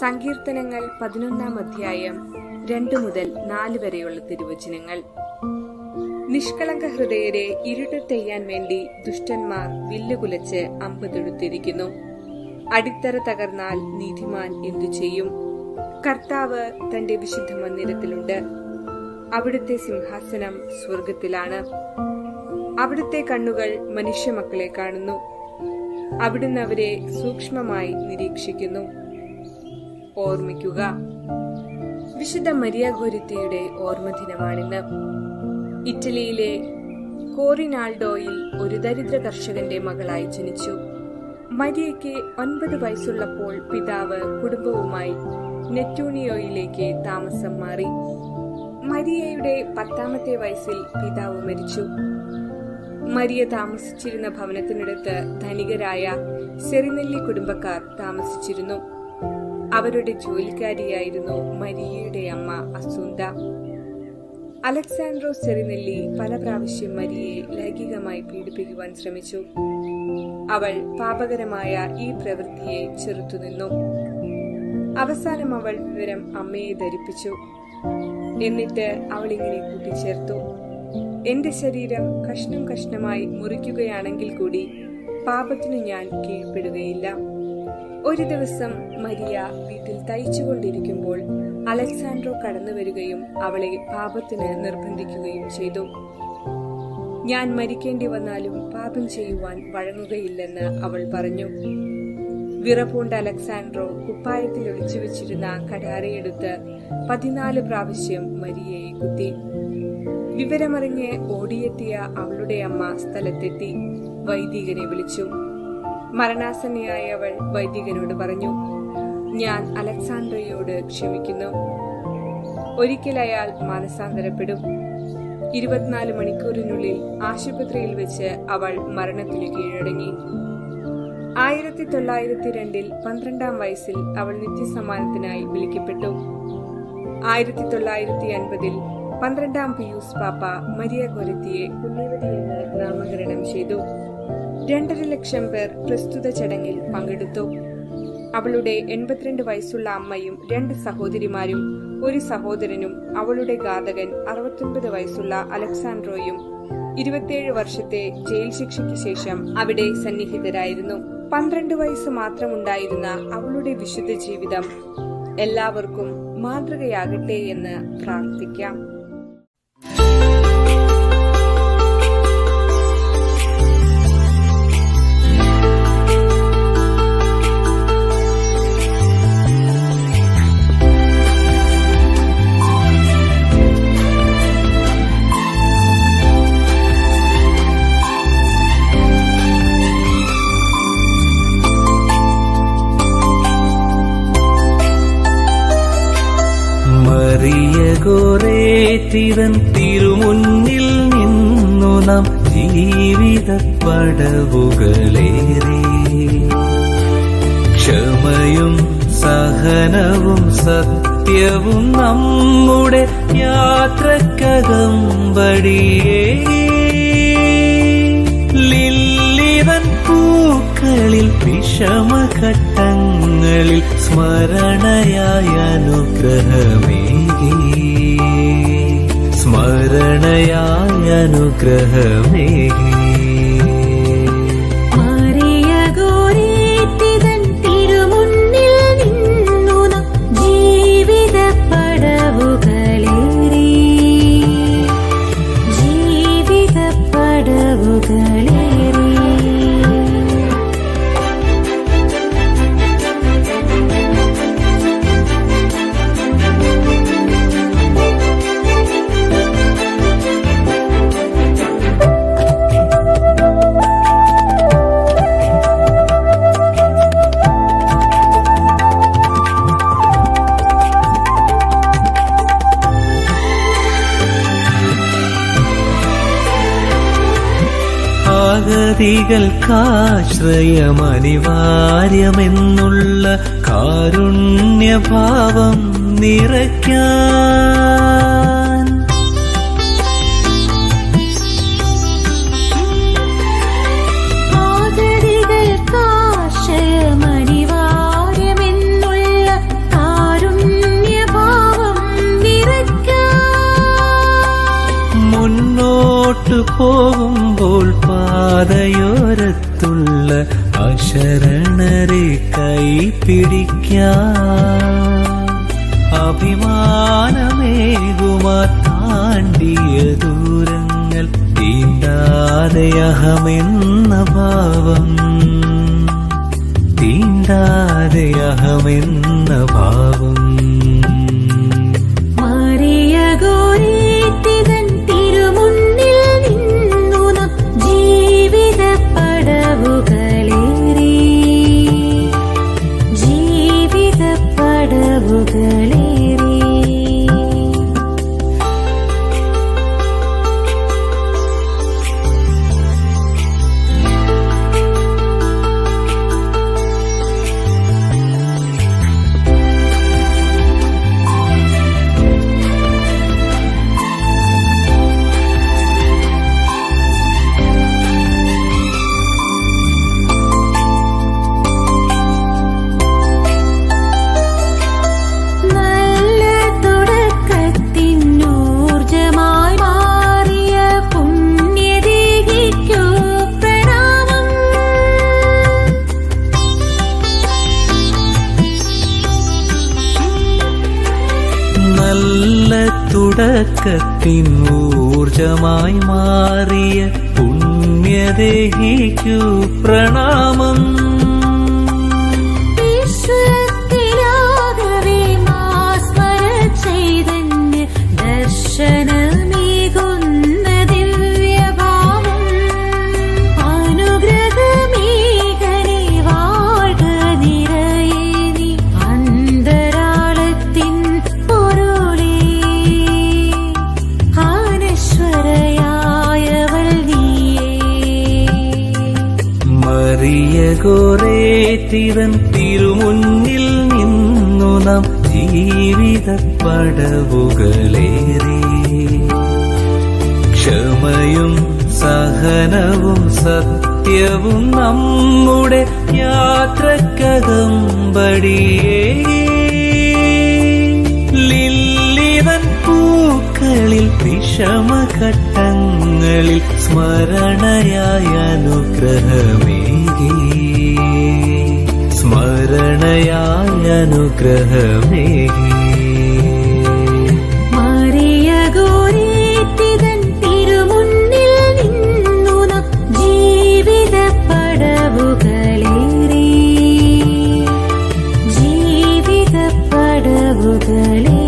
സങ്കീർത്തനങ്ങൾ 11-ാം അധ്യായം 2 മുതൽ 4 വരെയുള്ള തിരുവചനങ്ങൾ. നിഷ്കളങ്ക ഹൃദയരെ ഇരുട്ടെയ്യാൻ വേണ്ടി ദുഷ്ടന്മാർ വില്ലുകുലച്ച് അമ്പ് തൊടുത്തിരിക്കുന്നു. അടിത്തറ തകർന്നാൽ നീതിമാൻ എന്തു ചെയ്യും? കർത്താവ് തന്റെ വിശുദ്ധ മന്ദിരത്തിലുണ്ട്. അവിടുത്തെ സിംഹാസനം സ്വർഗത്തിലാണ്. അവിടുത്തെ കണ്ണുകൾ മനുഷ്യമക്കളെ കാണുന്നു. അവിടുന്ന് അവരെ സൂക്ഷ്മമായി നിരീക്ഷിക്കുന്നു. ഓർമ്മിക്കുക, വിശുദ്ധ മരിയ ഗോരിത്തിയുടെ ഓർമ്മദിനമാണിന്ന്. ഇറ്റലിയിലെ കോറിനാൾഡോയിൽ ഒരു ദരിദ്ര കർഷകന്റെ മകളായി ജനിച്ചു. മരിയയ്ക്ക് 9 വയസ്സുള്ളപ്പോൾ പിതാവ് കുടുംബവുമായി നെറ്റൂണിയോയിലേക്ക് താമസം മാറി. മരിയയുടെ 10ാമത്തെ വയസ്സിൽ പിതാവ് മരിച്ചു. മരിയ താമസിച്ചിരുന്ന ഭവനത്തിനടുത്ത് ധനികരായ സെറിനെല്ലി കുടുംബക്കാർ താമസിച്ചിരുന്നു. അവരുടെ ജോലിക്കാരിയായിരുന്നു മരിയയുടെ അമ്മ അസൂന്ത. അലക്സാൻഡ്രോ സെറിനെല്ലി പല പ്രാവശ്യം മരിയയെ ലൈംഗികമായി പീഡിപ്പിക്കുവാൻ ശ്രമിച്ചു. അവൾ പാപകരമായ ഈ പ്രവൃത്തിയെ ചെറുത്തുനിന്നു. അവസാനം അവൾ വിവരം അമ്മയെ ധരിപ്പിച്ചു. എന്നിട്ട് അവൾ ഇങ്ങനെ കൂട്ടിച്ചേർത്തു: എന്റെ ശരീരം കഷ്ണം കഷ്ണമായി മുറിക്കുകയാണെങ്കിൽ കൂടി പാപത്തിനു ഞാൻ കീഴ്പ്പെടുകയില്ല. ഒരു ദിവസം മരിയ വീട്ടിൽ തയ്ച്ചുകൊണ്ടിരിക്കുമ്പോൾ അലക്സാൻഡ്രോ കടന്നു വരികയും അവളെ പാപത്തിന് നിർബന്ധിക്കുകയും ചെയ്തു. ഞാൻ മരിക്കേണ്ടി വന്നാലും പാപം ചെയ്യുവാൻ വഴങ്ങുകയില്ലെന്ന് അവൾ പറഞ്ഞു. വിറപൂണ്ട അലക്സാൻഡ്രോ കുപ്പായത്തിൽ ഒളിച്ചു വെച്ചിരുന്ന കഠാരയെടുത്ത് 14 പ്രാവശ്യം മരിയയെ കുത്തി. വിവരമറിഞ്ഞ് ഓടിയെത്തിയ അവളുടെ അമ്മ സ്ഥലത്തെത്തി വൈദികനെ വിളിച്ചു. മരണാസന്നയായ അവൾ വൈദികനോട് പറഞ്ഞു: ഞാൻ അലക്സാൻഡ്രയോട് ക്ഷമിക്കുന്നു. ഒരിക്കൽ അയാൾ മാനസാന്തരപ്പെടും. 24 മണിക്കൂറിനുള്ളിൽ ആശുപത്രിയിൽ വെച്ച് അവൾ മരണത്തിന് കീഴടങ്ങി. 1902 12-ാം വയസ്സിൽ അവൾ നിത്യസമ്മാനത്തിനായി വിളിക്കപ്പെട്ടു. 1950 12-ാം പിയൂസ് പാപ്പ മരിയ ഗോരിത്തിയെ പുണ്യവതി എന്ന് നാമകരണം ചെയ്തു. 2.5 ലക്ഷം പേർ പ്രസ്തുത ചടങ്ങിൽ പങ്കെടുത്തു. അവളുടെ 82 വയസ്സുള്ള അമ്മയും 2 സഹോദരിമാരും 1 സഹോദരനും അവളുടെ ഘാതകൻ 69 വയസ്സുള്ള അലക്സാൻഡ്രോയും 27 വർഷത്തെ ജയിൽ ശിക്ഷയ്ക്ക് ശേഷം അവിടെ സന്നിഹിതരായിരുന്നു. 12 വയസ്സ് മാത്രമുണ്ടായിരുന്ന അവളുടെ വിശുദ്ധ ജീവിതം എല്ലാവർക്കും മാതൃകയാകട്ടെ എന്ന് പ്രാർത്ഥിക്കാം. ഗോരേറ്റിതൻ തിരുമുന്നിൽ നിന്നു നാം ജീവിത പടവുകളേറി, ക്ഷമയും സഹനവും സത്യവും നമ്മുടെ യാത്രക്കകമ്പടിയേറി. ലില്ലിവൻ പൂക്കളിൽ വിഷമഘട്ടങ്ങളിൽ സ്മരണയായ അനുഗ്രഹമേകി, സ്മരണയായ അനുഗ്രഹമേകി. ജീവിത പടവുകളേറി, ജീവിത പടവുകളേറി. അഗതികൾക്കാശ്രയമനിവാര്യമെന്നുള്ള കാരുണ്യഭാവം നിറയ്ക്കാൻ ആഗതികൾക്കാശ്രയമനിവാര്യമെന്നുള്ള പിടിക്കാൻ അഭിമാനമേകുമാ താണ്ടിയ ദൂരങ്ങൾ തീണ്ടാതെ അഹമെന്ന ഭാവം, തീണ്ടാതെ അഹമെന്ന ഭാവം. മറിയ ഗോരേത്തിതൻ തിരുമുന്നിൽ നിന്നു നാം ജീവിത പടവുകളേറി, ജീവിത പടവുകളേറി. തുടക്കത്തിൻ ഊർജമായി മാറിയ പുണ്യദേഹിക്കു പ്രണാമം. വിശ്വത്തിലാകവേ മാസ്മര ചൈതന്യ ദർശനമേകുന്ന ദിവ്യഭാവം, അനുഗ്രഹമേകനെ വാഴ്ക നിറയെ നീ അന്തരാളത്തിൻ പൊരുളേ, അനശ്വരയായവൾ നീയേ. മറിയ ഗോരേത്തിതൻ തിരുമുന്നിൽ നിന്നു നാം ജീവിത പടവുകളേറി, ക്ഷമയും സഹനവും സത്യവും നമ്മുടെ യാത്രക്കകമ്പടിയേ. ലില്ലിവൻ പൂക്കളിൽ വിഷമഘട്ടങ്ങളിൽ സ്മരണയായ അനുഗ്രഹമേകി, സ്മരണയായ അനുഗ്രഹമേകി. മറിയ ഗോരേത്തിതൻ തിരുമുന്നിൽ നിന്നു നാം ജീവിത പടവുകളേറി, ജീവിത പടവുകളേറി.